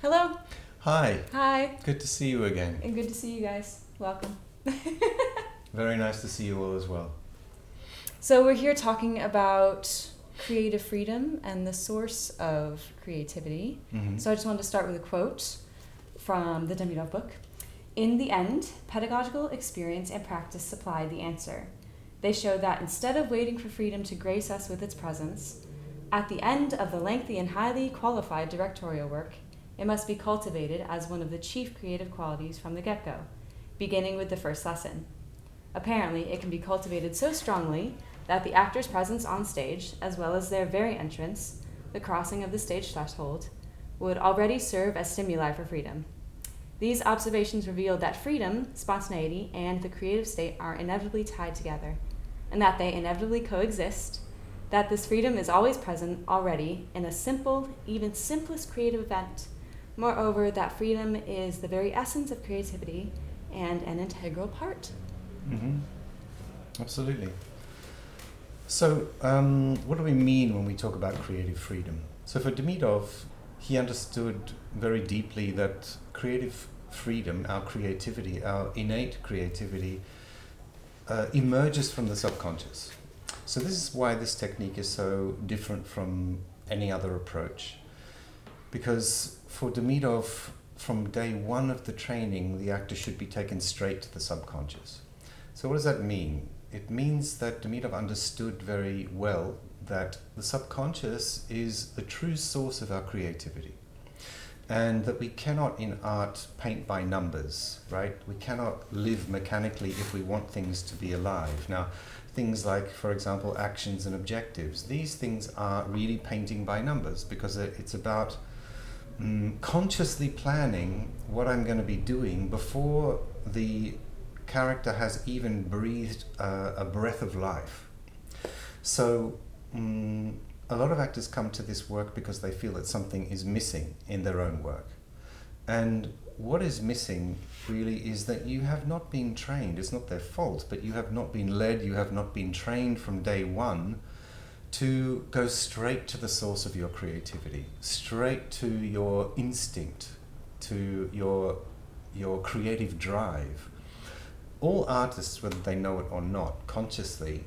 Hello. Hi. Hi. Good to see you again. And good to see you guys. Welcome. Very nice to see you all as well. So we're here talking about creative freedom and the source of creativity. Mm-hmm. So I just wanted to start with a quote from the Demidov book. In the end, pedagogical experience and practice supply the answer. They show that instead of waiting for freedom to grace us with its presence, at the end of the lengthy and highly qualified directorial work, it must be cultivated as one of the chief creative qualities from the get-go, beginning with the first lesson. Apparently, it can be cultivated so strongly that the actor's presence on stage, as well as their very entrance, the crossing of the stage threshold, would already serve as stimuli for freedom. These observations reveal that freedom, spontaneity, and the creative state are inevitably tied together, and that they inevitably coexist, that this freedom is always present already in a simple, even simplest creative event. Moreover, that freedom is the very essence of creativity and an integral part. Mm-hmm. Absolutely. So, what do we mean when we talk about creative freedom? So for Demidov, he understood very deeply that creative freedom, our creativity, our innate creativity, emerges from the subconscious. So this is why this technique is so different from any other approach. Because for Demidov, from day one of the training, the actor should be taken straight to the subconscious. So what does that mean? It means that Demidov understood very well that the subconscious is the true source of our creativity. And that we cannot in art paint by numbers, right? We cannot live mechanically if we want things to be alive. Now, things like, for example, actions and objectives, these things are really painting by numbers because it's about consciously planning what I'm going to be doing before the character has even breathed a breath of life. So a lot of actors come to this work because they feel that something is missing in their own work. And what is missing really is that you have not been trained. It's not their fault, but you have not been led, you have not been trained from day one to go straight to the source of your creativity, straight to your instinct, to your creative drive. All artists, whether they know it or not, consciously,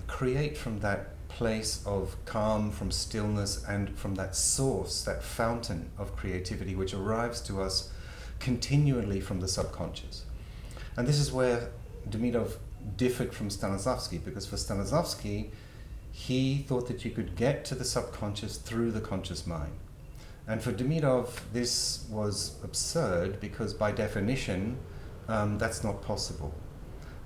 create from that place of calm, from stillness, and from that source, that fountain of creativity which arrives to us continually from the subconscious. And this is where Demidov differed from Stanislavski, because for Stanislavski, he thought that you could get to the subconscious through the conscious mind. And for Demidov, this was absurd because by definition, that's not possible.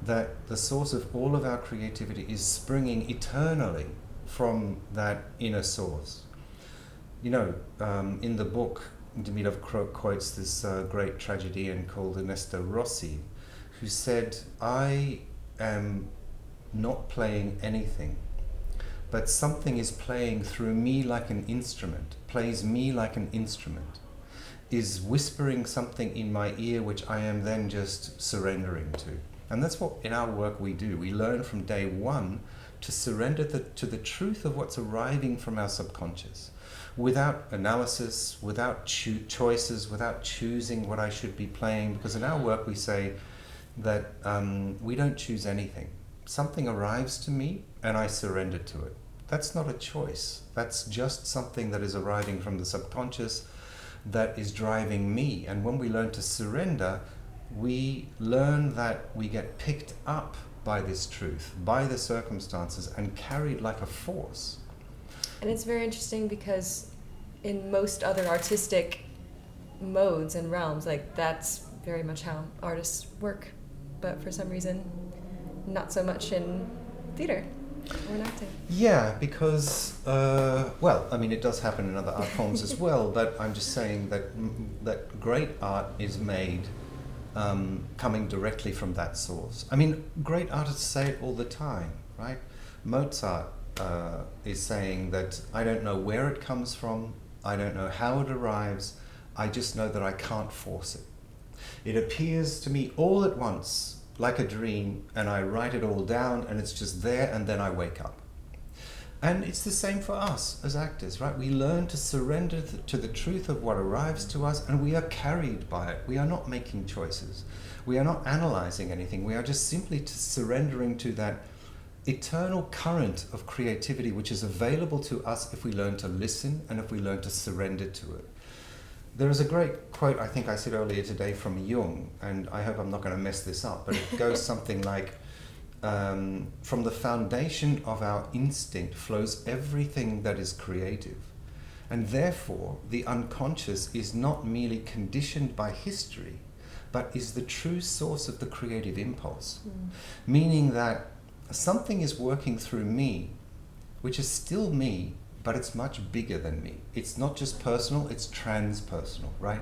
That the source of all of our creativity is springing eternally from that inner source. You know, in the book, Demidov quotes this great tragedian called Ernesto Rossi, who said, "I am not playing anything, but something is playing through me like an instrument, plays me like an instrument, is whispering something in my ear which I am then just surrendering to." And that's what in our work we do. We learn from day one to surrender to the truth of what's arriving from our subconscious, without analysis, without choices, without choosing what I should be playing. Because in our work we say that we don't choose anything. Something arrives to me and I surrender to it. That's not a choice. That's just something that is arriving from the subconscious that is driving me. And when we learn to surrender, we learn that we get picked up by this truth, by the circumstances, and carried like a force. And it's very interesting because in most other artistic modes and realms, like that's very much how artists work. But for some reason, not so much in theater or in acting. Yeah, because, well, I mean, it does happen in other art forms as well, but I'm just saying that great art is made coming directly from that source. I mean, great artists say it all the time, right? Mozart is saying that I don't know where it comes from, I don't know how it arrives, I just know that I can't force it. It appears to me all at once like a dream, and I write it all down and it's just there, and then I wake up. And it's the same for us as actors, right? We learn to surrender to the truth of what arrives to us, and we are carried by it. We are not making choices. We are not analyzing anything. We are just simply surrendering to that eternal current of creativity which is available to us if we learn to listen and if we learn to surrender to it. There is a great quote, I think I said earlier today, from Jung, and I hope I'm not going to mess this up, but it goes something like, from the foundation of our instinct flows everything that is creative. And therefore, the unconscious is not merely conditioned by history, but is the true source of the creative impulse. Meaning that something is working through me, which is still me, but it's much bigger than me. It's not just personal, it's transpersonal, right?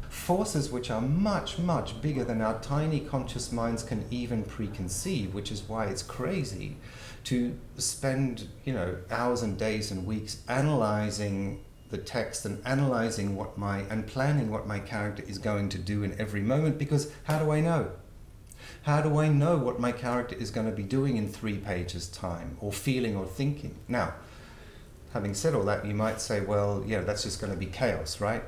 Forces which are much, much bigger than our tiny conscious minds can even preconceive, which is why it's crazy to spend, hours and days and weeks analyzing the text and analyzing and planning what my character is going to do in every moment, because how do I know? How do I know what my character is going to be doing in 3 pages' time, or feeling or thinking? Now, having said all that, you might say, well, yeah, that's just going to be chaos, right?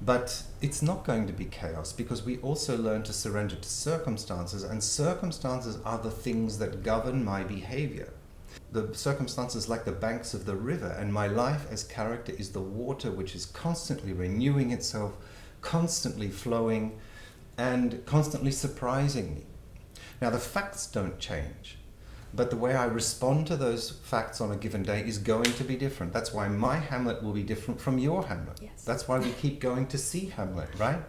But it's not going to be chaos, because we also learn to surrender to circumstances, and circumstances are the things that govern my behavior. The circumstances like the banks of the river, and my life as character is the water which is constantly renewing itself, constantly flowing, and constantly surprising me. Now, the facts don't change, but the way I respond to those facts on a given day is going to be different. That's why my Hamlet will be different from your Hamlet. Yes. That's why we keep going to see Hamlet, right?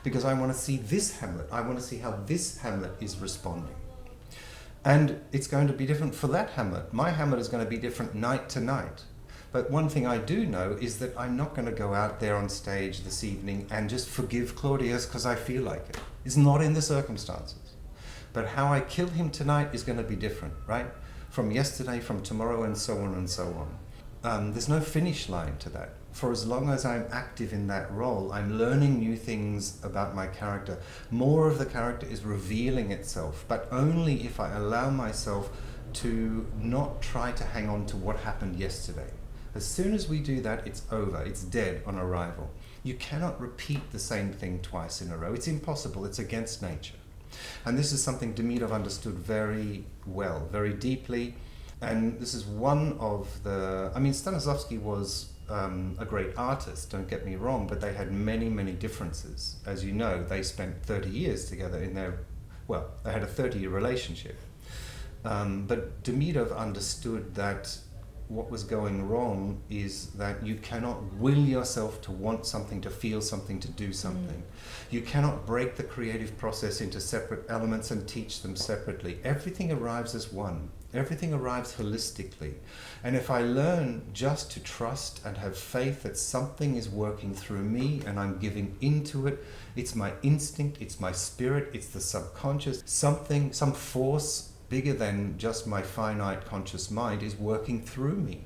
Because I want to see this Hamlet. I want to see how this Hamlet is responding. And it's going to be different for that Hamlet. My Hamlet is going to be different night to night. But one thing I do know is that I'm not going to go out there on stage this evening and just forgive Claudius because I feel like it. It's not in the circumstances. But how I kill him tonight is going to be different, right? From yesterday, from tomorrow, and so on and so on. There's no finish line to that. For as long as I'm active in that role, I'm learning new things about my character. More of the character is revealing itself, but only if I allow myself to not try to hang on to what happened yesterday. As soon as we do that, it's over. It's dead on arrival. You cannot repeat the same thing twice in a row. It's impossible. It's against nature. And this is something Demidov understood very well, very deeply. And this is one of the... Stanislavski was a great artist, don't get me wrong, but they had many, many differences. As you know, they spent 30 years together they had a 30-year relationship. But Demidov understood that what was going wrong is that you cannot will yourself to want something, to feel something, to do something. You cannot break the creative process into separate elements and teach them separately. Everything arrives as one. Everything arrives holistically. And if I learn just to trust and have faith that something is working through me and I'm giving into it, it's my instinct, it's my spirit, it's the subconscious, some force bigger than just my finite conscious mind is working through me.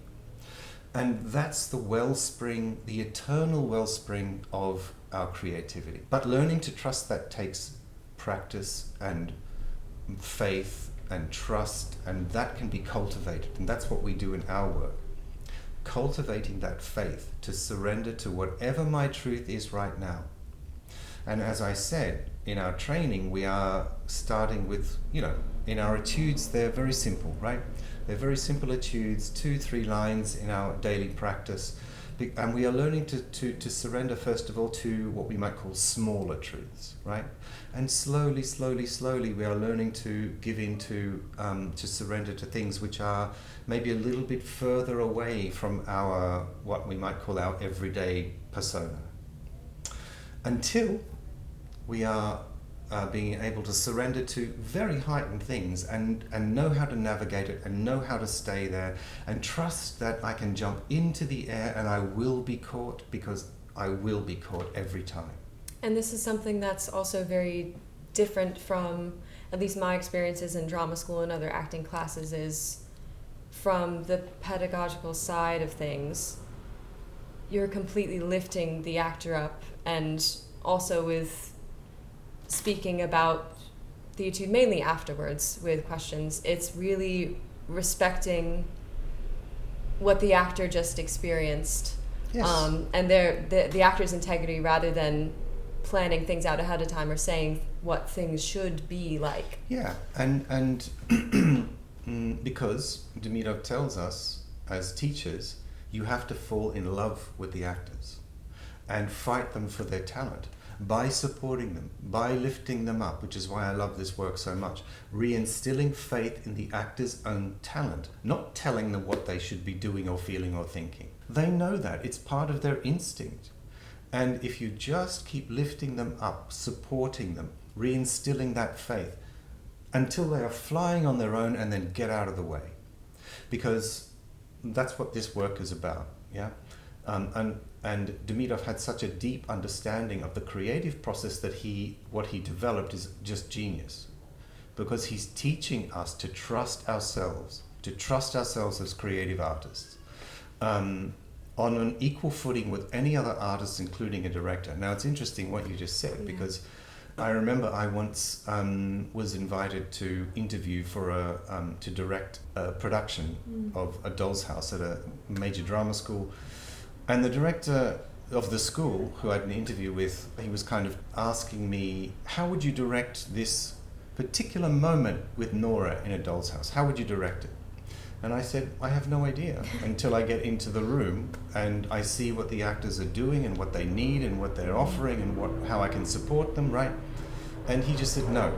And that's the wellspring, the eternal wellspring of our creativity. But learning to trust that takes practice and faith and trust, and that can be cultivated. And that's what we do in our work. Cultivating that faith to surrender to whatever my truth is right now. And as I said, in our training, we are starting with, in our etudes, they're very simple, right? They're very simple etudes, 2-3 lines in our daily practice. And we are learning to surrender, first of all, to what we might call smaller truths, right? And slowly, we are learning to give in to surrender to things which are maybe a little bit further away from our, what we might call our everyday persona. Until we are being able to surrender to very heightened things and know how to navigate it and know how to stay there and trust that I can jump into the air and I will be caught, because I will be caught every time. And this is something that's also very different from, at least my experiences in drama school and other acting classes, is from the pedagogical side of things. You're completely lifting the actor up, and also with speaking about the etude mainly afterwards with questions, it's really respecting what the actor just experienced. Yes. And the actor's integrity, rather than planning things out ahead of time or saying what things should be like. Yeah, and because Demidov tells us as teachers, you have to fall in love with the actors and fight them for their talent by supporting them, by lifting them up, which is why I love this work so much. Reinstilling faith in the actor's own talent, not telling them what they should be doing or feeling or thinking. They know that. It's part of their instinct. And if you just keep lifting them up, supporting them, reinstilling that faith until they are flying on their own and then get out of the way. Because that's what this work is about, yeah? And Demidov had such a deep understanding of the creative process that what he developed is just genius. Because he's teaching us to trust ourselves as creative artists, on an equal footing with any other artist, including a director. Now, it's interesting what you just said, because I remember I once was invited to interview to direct a production of A Doll's House at a major drama school. And the director of the school, who I had an interview with, he was kind of asking me, how would you direct this particular moment with Nora in A Doll's House? How would you direct it? And I said, I have no idea until I get into the room and I see what the actors are doing and what they need and what they're offering and how I can support them, right? And he just said, no,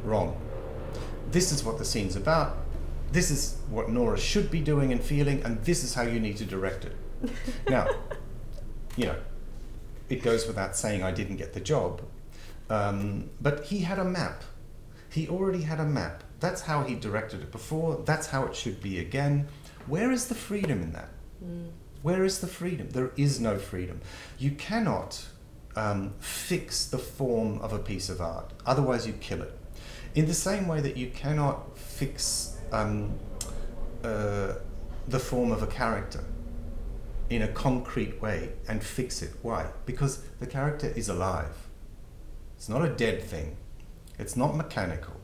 wrong. This is what the scene's about. This is what Nora should be doing and feeling, and this is how you need to direct it. Now, it goes without saying I didn't get the job, but he had a map. He already had a map. That's how he directed it before. That's how it should be again. Where is the freedom in that? Where is the freedom? There is no freedom. You cannot fix the form of a piece of art. Otherwise you kill it. In the same way that you cannot fix the form of a character in a concrete way and fix it. Why? Because the character is alive. It's not a dead thing. It's not mechanical.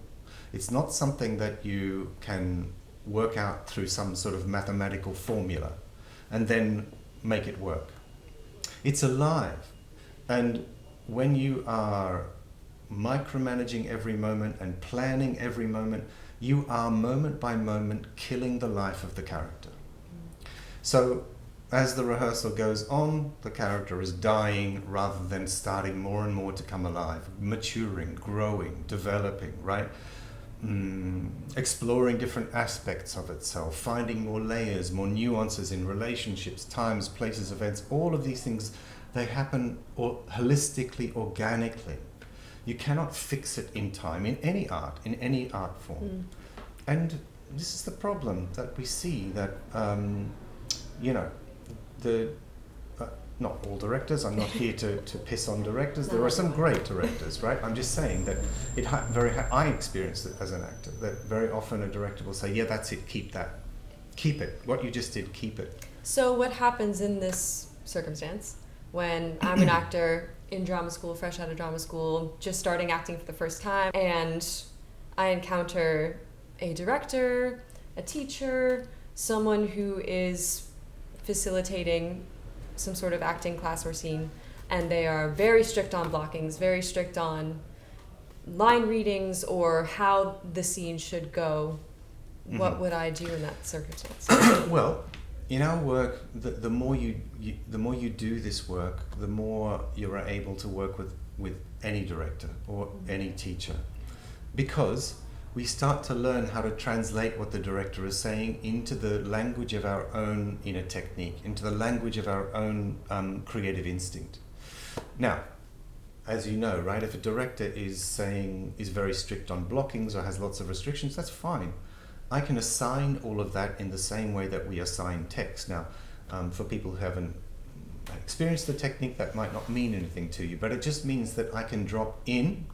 It's not something that you can work out through some sort of mathematical formula and then make it work. It's alive. And when you are micromanaging every moment and planning every moment, you are moment by moment killing the life of the character. So as the rehearsal goes on, the character is dying rather than starting more and more to come alive, maturing, growing, developing, right? Exploring different aspects of itself, finding more layers, more nuances in relationships, times, places, events. All of these things, they happen holistically, organically. You cannot fix it in time, in any art form. And this is the problem that we see, that not all directors, I'm not here to piss on directors, there are some great directors, right? I'm just saying that I experienced it as an actor, that very often a director will say, yeah, that's it, keep that. Keep it. What you just did, keep it. So what happens in this circumstance when I'm an actor in drama school, fresh out of drama school, just starting acting for the first time, and I encounter a director, a teacher, someone who is facilitating some sort of acting class or scene, and they are very strict on blockings, very strict on line readings or how the scene should go. What would I do in that circumstance? Well, in our work, the more you do this work, the more you are able to work with any director or any teacher, because we start to learn how to translate what the director is saying into the language of our own inner technique, into the language of our own creative instinct. Now, as you know, right, if a director is very strict on blockings or has lots of restrictions, that's fine. I can assign all of that in the same way that we assign text. Now, for people who haven't experienced the technique, that might not mean anything to you, but it just means that I can drop in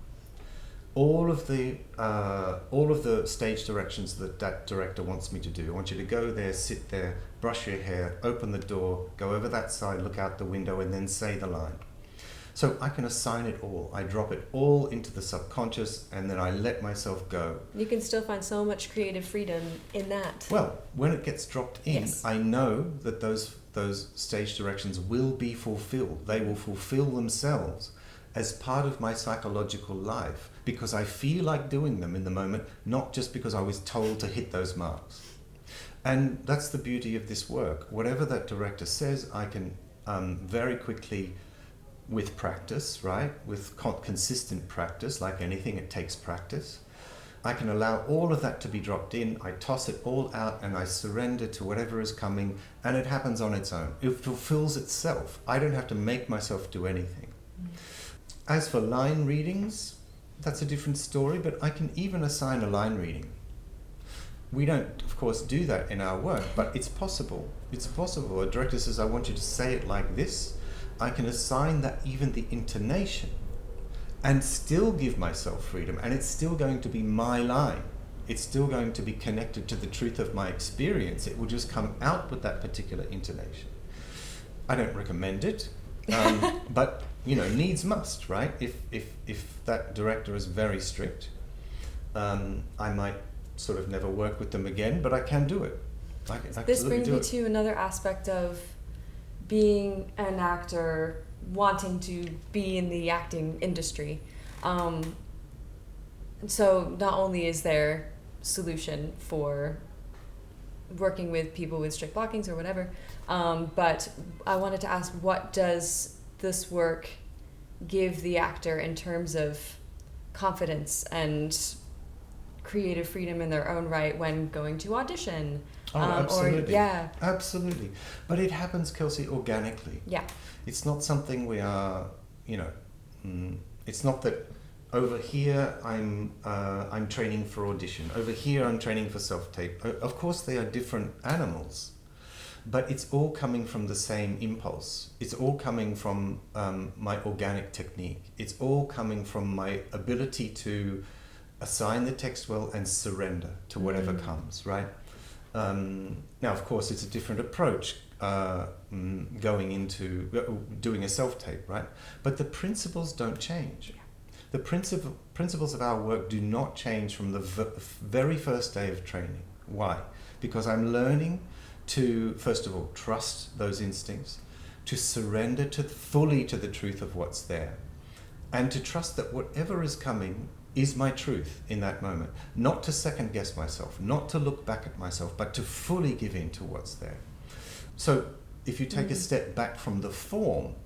all of the stage directions that director wants me to do. I want you to go there, sit there, brush your hair, open the door, go over that side, look out the window, and then say the line. So I can assign it all. I drop it all into the subconscious, and then I let myself go. You can still find so much creative freedom in that. Well, when it gets dropped in, Yes. I know that those stage directions will be fulfilled. They will fulfill themselves as part of my psychological life, because I feel like doing them in the moment, not just because I was told to hit those marks. And that's the beauty of this work. Whatever that director says, I can very quickly, with practice, right, with consistent practice, like anything, it takes practice, I can allow all of that to be dropped in, I toss it all out, and I surrender to whatever is coming, and it happens on its own. It fulfills itself. I don't have to make myself do anything. As for line readings, that's a different story, but I can even assign a line reading. We don't, of course, do that in our work, but it's possible. It's possible. A director says, I want you to say it like this. I can assign that, even the intonation, and still give myself freedom, and it's still going to be my line. It's still going to be connected to the truth of my experience. It will just come out with that particular intonation. I don't recommend it, but needs must, right? If that director is very strict, I might sort of never work with them again, but I can do it. I can This brings do me it. to another aspect of being an actor, wanting to be in the acting industry. So not only is there solution for working with people with strict blockings or whatever, but I wanted to ask, what does this work give the actor in terms of confidence and creative freedom in their own right when going to audition? Absolutely. Yeah. Absolutely. But it happens, Kelsey, organically. Yeah. It's not something we are, it's not that over here I'm training for audition. Over here I'm training for self-tape. Of course they are different animals, but it's all coming from the same impulse. It's all coming from my organic technique. It's all coming from my ability to assign the text well and surrender to whatever comes, right? Now, of course, it's a different approach going into doing a self-tape, right? But the principles don't change. Yeah. The principles of our work do not change from the very first day of training. Why? Because I'm learning to, first of all, trust those instincts, to surrender fully to the truth of what's there, and to trust that whatever is coming is my truth in that moment. Not to second guess myself, not to look back at myself, but to fully give in to what's there. So if you take a step back from the form,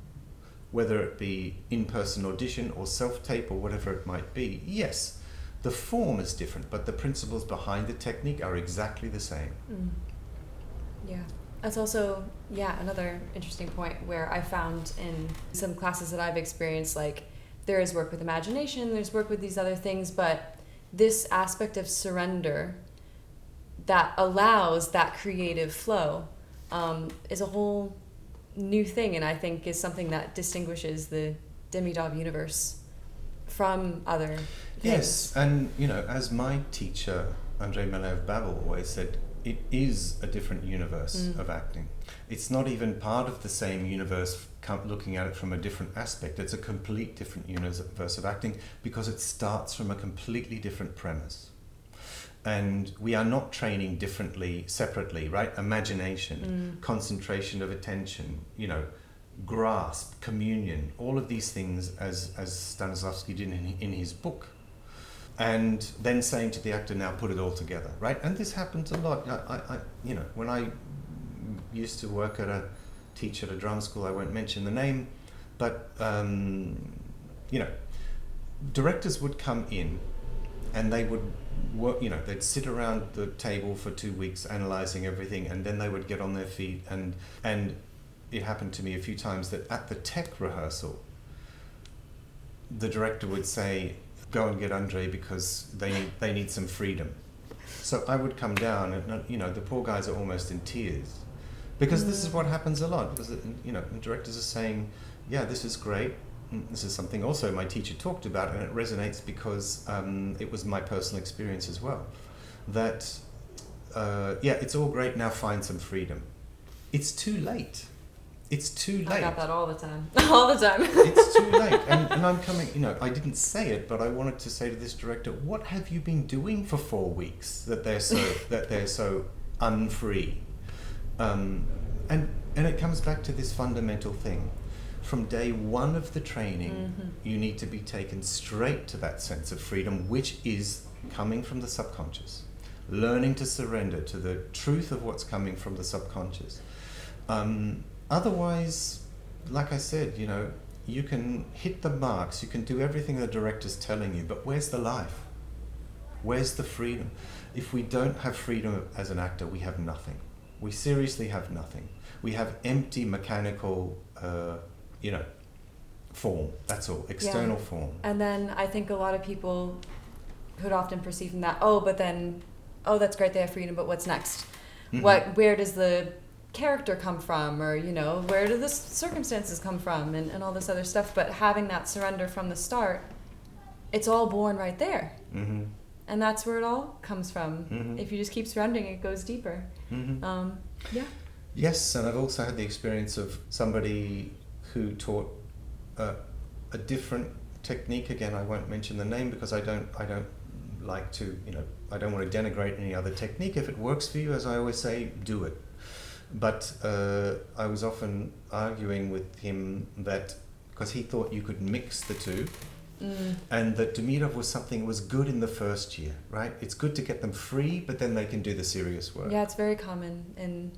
whether it be in-person audition or self-tape or whatever it might be, yes, the form is different, but the principles behind the technique are exactly the same. Yeah. That's also, another interesting point where I found in some classes that I've experienced, like, there is work with imagination, there's work with these other things, but this aspect of surrender that allows that creative flow is a whole new thing, and I think is something that distinguishes the Demidov universe from other things. Yes, and as my teacher, Andrei Biziorek always said, it is a different universe of acting. It's not even part of the same universe, looking at it from a different aspect. It's a complete different universe of acting because it starts from a completely different premise. And we are not training differently, separately, right? Imagination, concentration of attention, grasp, communion, all of these things as Stanislavski did in his book. And then saying to the actor, now put it all together, right? And this happens a lot. I when I used to work teach at a drama school, I won't mention the name, but directors would come in and they would work, they'd sit around the table for 2 weeks analyzing everything, and then they would get on their feet, and it happened to me a few times that at the tech rehearsal, the director would say, go and get Andrei because they need some freedom. So I would come down and the poor guys are almost in tears because this is what happens a lot, because the directors are saying, yeah, this is great. This is something also my teacher talked about, and it resonates because it was my personal experience as well, that it's all great, now find some freedom. It's too late. it's too late. I got that all the time. All the time. It's too late. And I'm coming, I didn't say it, but I wanted to say to this director, what have you been doing for 4 weeks that they're so unfree? And it comes back to this fundamental thing. From day one of the training, you need to be taken straight to that sense of freedom, which is coming from the subconscious. Learning to surrender to the truth of what's coming from the subconscious. Otherwise, like I said, you can hit the marks, you can do everything the director's telling you, but where's the life? Where's the freedom? If we don't have freedom as an actor, we have nothing. We seriously have nothing. We have empty mechanical, form. That's all, external form. And then I think a lot of people could often perceive from that, that's great, they have freedom, but what's next? Where does the character come from, or where do the circumstances come from, and all this other stuff? But having that surrender from the start, it's all born right there. And that's where it all comes from. If you just keep surrendering, it goes deeper. Yes, and I've also had the experience of somebody who taught a different technique. Again, I won't mention the name because I don't like to, I don't want to denigrate any other technique. If it works for you, as I always say, do it. But I was often arguing with him that, because he thought you could mix the two, and that Demidov was good in the first year, right? It's good to get them free, but then they can do the serious work. Yeah, it's very common in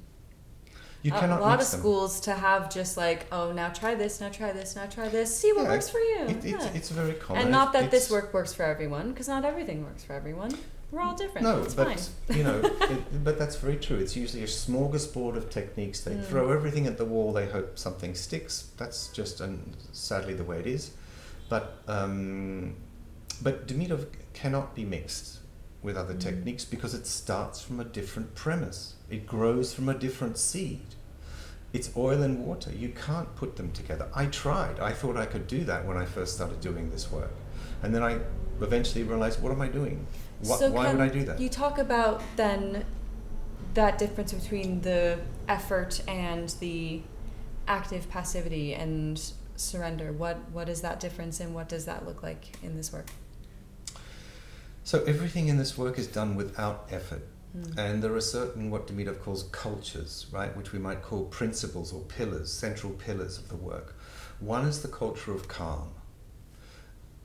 you cannot a lot mix of them. Schools to have just like, now try this, now try this, now try this, see what works for you. It's very common. And not that this work works for everyone, because not everything works for everyone. We're all different. No, it's but fine. but that's very true. It's usually a smorgasbord of techniques. They throw everything at the wall. They hope something sticks. That's just sadly the way it is. But Demidov cannot be mixed with other techniques because it starts from a different premise. It grows from a different seed. It's oil and water. You can't put them together. I tried. I thought I could do that when I first started doing this work, and then I eventually realized, what am I doing? Why would I do that? You talk about then that difference between the effort and the active passivity and surrender. What is that difference, and what does that look like in this work? So everything in this work is done without effort. And there are certain, what Demidov calls cultures, right, which we might call principles or pillars, central pillars of the work. One is the culture of calm.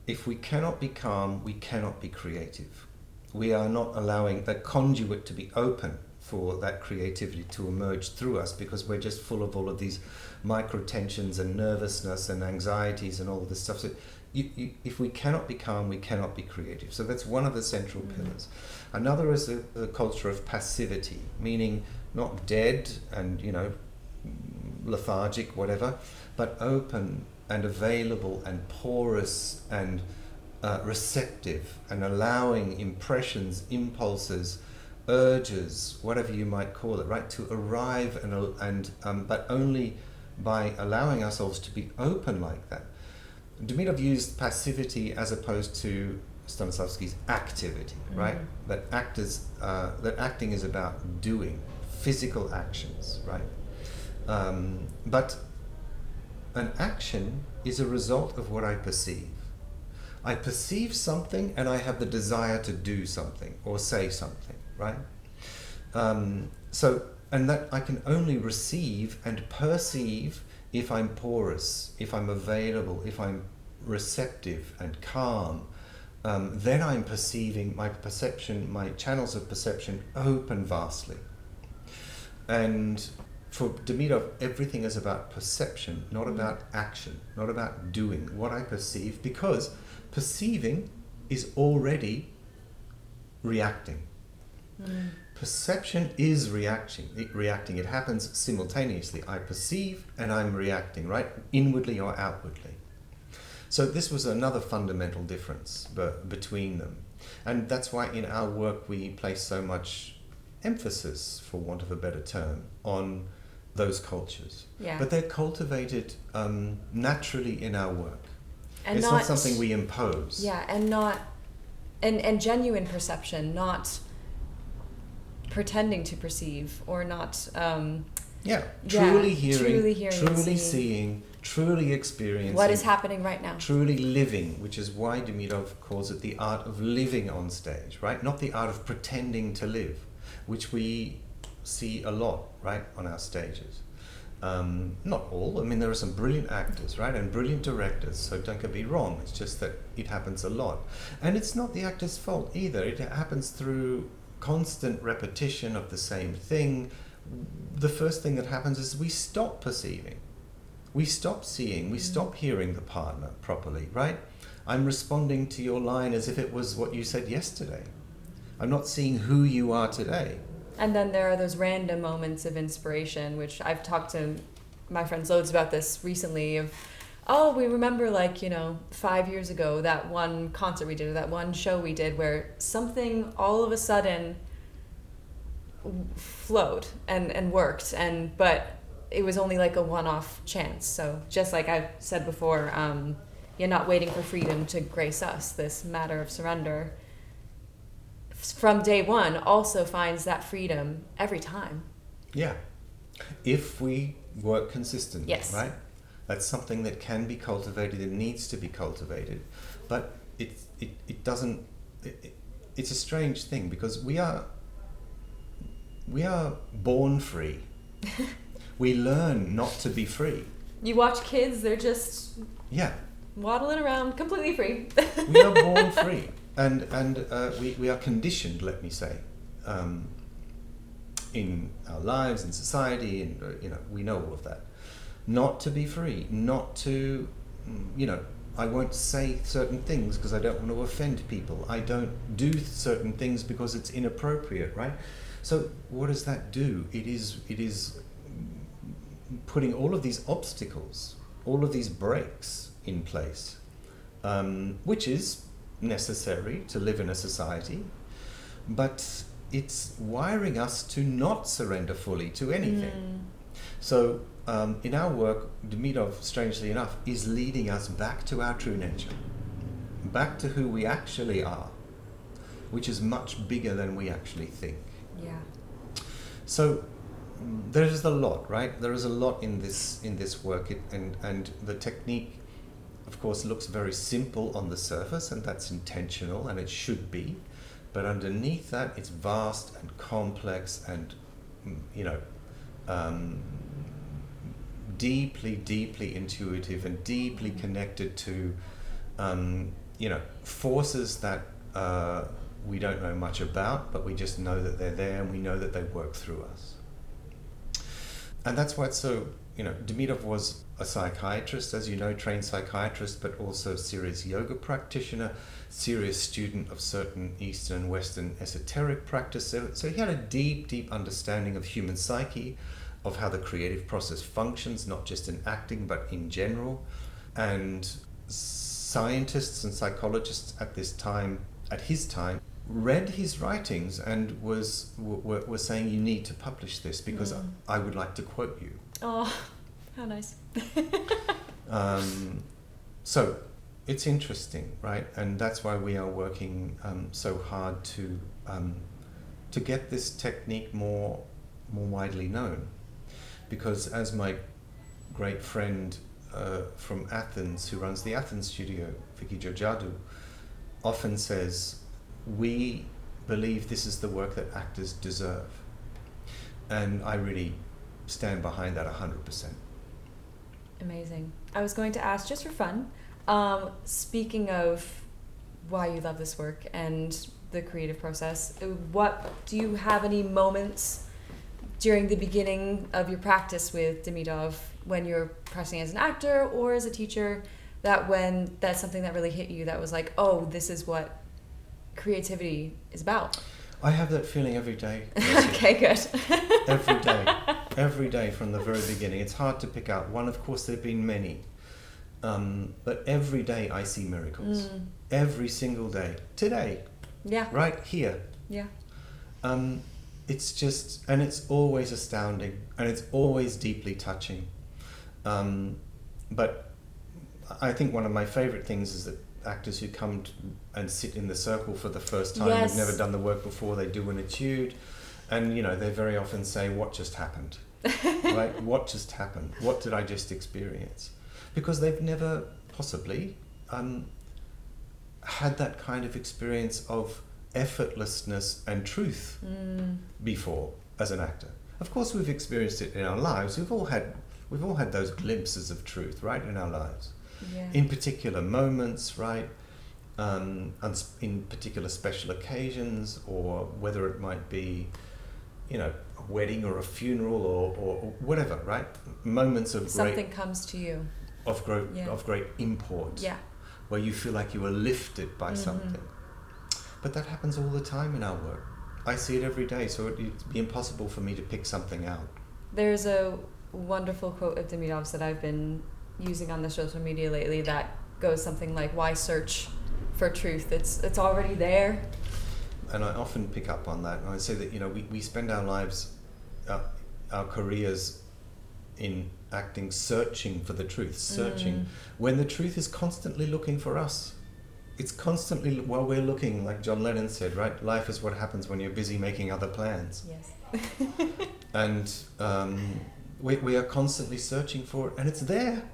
If we cannot be calm, we cannot be creative. We are not allowing the conduit to be open for that creativity to emerge through us, because we're just full of all of these micro tensions and nervousness and anxieties and all of this stuff. So if we cannot be calm, we cannot be creative. So that's one of the central pillars. Another is the culture of passivity, meaning not dead and, lethargic, whatever, but open and available and porous and receptive, and allowing impressions, impulses, urges, whatever you might call it, right, to arrive and but only by allowing ourselves to be open like that. Demidov used passivity as opposed to Stanislavski's activity, right? That acting is about doing physical actions, right? But an action is a result of what I perceive. I perceive something and I have the desire to do something or say something, right? And that I can only receive and perceive if I'm porous, if I'm available, if I'm receptive and calm. Then I'm perceiving my perception, my channels of perception open vastly. And for Demidov, everything is about perception, not about action, not about doing what I perceive, because perceiving is already reacting. Perception is reacting. It happens simultaneously. I perceive and I'm reacting, right? Inwardly or outwardly. So this was another fundamental difference between them. And that's why in our work we place so much emphasis, for want of a better term, on those cultures. Yeah. But they're cultivated naturally in our work. And it's not something we impose. Yeah, and genuine perception, not pretending to perceive, or not Yeah, Yeah, truly hearing, and truly seeing, truly experiencing. What is happening right now? Truly living, which is why Demidov calls it the art of living on stage, right? Not the art of pretending to live, which we see a lot, right, on our stages. Not all. I mean, there are some brilliant actors, right, and brilliant directors, so don't get me wrong. It's just that it happens a lot. And it's not the actor's fault either. It happens through constant repetition of the same thing. The first thing that happens is we stop perceiving. We stop seeing. We stop hearing the partner properly, right? I'm responding to your line as if it was what you said yesterday. I'm not seeing who you are today. And then there are those random moments of inspiration, which I've talked to my friends loads about this recently of, oh, we remember 5 years ago, that one concert we did, or that one show we did where something all of a sudden flowed and worked, but it was only like a one-off chance. So just like I've said before, you're not waiting for freedom to grace us, this matter of surrender. From day one also finds that freedom every time. Yeah. If we work consistently, yes. Right? That's something that can be cultivated and needs to be cultivated. But it doesn't, it's a strange thing because we are born free. We learn not to be free. You watch kids, they're just waddling around completely free. We are born free. And we are conditioned, let me say, in our lives, in society, and we know all of that. Not to be free, not to, I won't say certain things because I don't want to offend people. I don't do certain things because it's inappropriate, right? So what does that do? It is putting all of these obstacles, all of these breaks in place, which is necessary to live in a society, but it's wiring us to not surrender fully to anything. So in our work, Demidov, strangely enough, is leading us back to our true nature, back to who we actually are, which is much bigger than we actually think. Yeah. So there is a lot, right? There is a lot in this work, and the technique, of course, looks very simple on the surface, and that's intentional, and it should be. But underneath that, it's vast and complex and, deeply, deeply intuitive and deeply connected to, forces that we don't know much about, but we just know that they're there and we know that they work through us. And that's why it's so, Demidov was a psychiatrist, as you know, trained psychiatrist, but also serious yoga practitioner, serious student of certain Eastern and Western esoteric practice. So he had a deep, deep understanding of human psyche, of how the creative process functions, not just in acting, but in general. And scientists and psychologists at his time, read his writings and were saying, you need to publish this because I would like to quote you. Oh, how nice. So it's interesting, right? And that's why we are working so hard to get this technique more widely known. Because as my great friend from Athens, who runs the Athens studio, Vicky Georgiadou, often says, we believe this is the work that actors deserve. And I really stand behind that 100%. Amazing. I was going to ask, just for fun, speaking of why you love this work and the creative process, do you have any moments during the beginning of your practice with Demidov when you're practicing as an actor or as a teacher, that's something that really hit you, that was like, oh, this is what creativity is about? I have that feeling every day. Okay, good. Every day from the very beginning. It's hard to pick out one. Of course, there have been many. But every day I see miracles. Every single day. Today. Yeah. Right here. Yeah. It's just, and it's always astounding, and it's always deeply touching. But I think one of my favorite things is that actors who come and sit in the circle for the first time, yes. They've never done the work before, they do an etude, and they very often say, what just happened? Right? What just happened? What did I just experience? Because they've never possibly had that kind of experience of effortlessness and truth before as an actor. Of course, we've experienced it in our lives. We've all had those glimpses of truth, right, in our lives, in particular moments, right, in particular special occasions, or whether it might be, a wedding or a funeral or whatever, right? Moments of something comes to you of great import, where you feel like you were lifted by something. But that happens all the time in our work. I see it every day, so it'd be impossible for me to pick something out. There's a wonderful quote of Demidov's that I've been using on the social media lately that goes something like, "Why search for truth? It's already there." And I often pick up on that, and I say that we spend our lives, our careers in acting, searching for the truth, when the truth is constantly looking for us. It's constantly, while we're looking, like John Lennon said, right? Life is what happens when you're busy making other plans. Yes. And we are constantly searching for it, and it's there.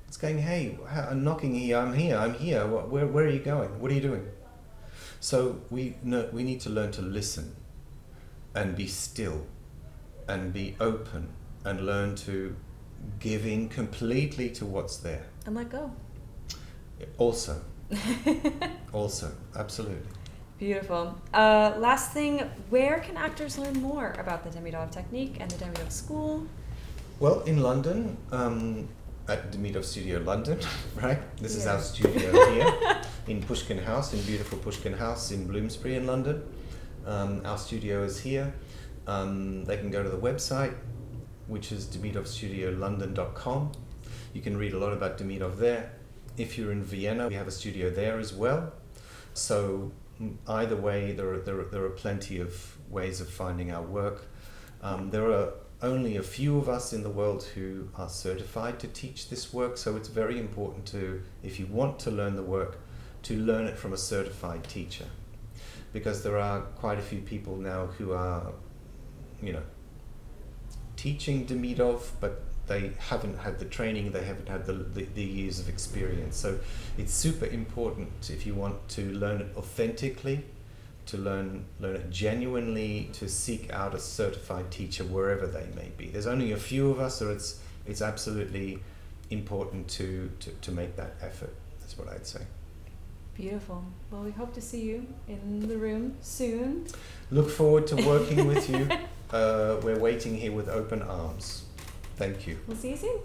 It's going, "Hey, I'm knocking here. I'm here. Where are you going? What are you doing?" So we need to learn to listen, and be still, and be open, and learn to give in completely to what's there. And let go. Also, absolutely. Beautiful. Last thing, where can actors learn more about the Demidov technique and the Demidov school? Well, in London, at Demidov Studio London, right? This is our studio here in Pushkin House, in beautiful Pushkin House in Bloomsbury in London. Our studio is here. They can go to the website, which is demidovstudiolondon.com. You can read a lot about Demidov there. If you're in Vienna, we have a studio there as well. So either way, there are plenty of ways of finding our work. There are only a few of us in the world who are certified to teach this work, so it's very important to, if you want to learn the work, to learn it from a certified teacher. Because there are quite a few people now who are, teaching Demidov, but they haven't had the training, they haven't had the years of experience. So it's super important, if you want to learn it authentically, to learn it genuinely, to seek out a certified teacher wherever they may be. There's only a few of us, so it's absolutely important to make that effort. That's what I'd say. Beautiful. Well, we hope to see you in the room soon. Look forward to working with you. We're waiting here with open arms. Thank you. We'll see you soon.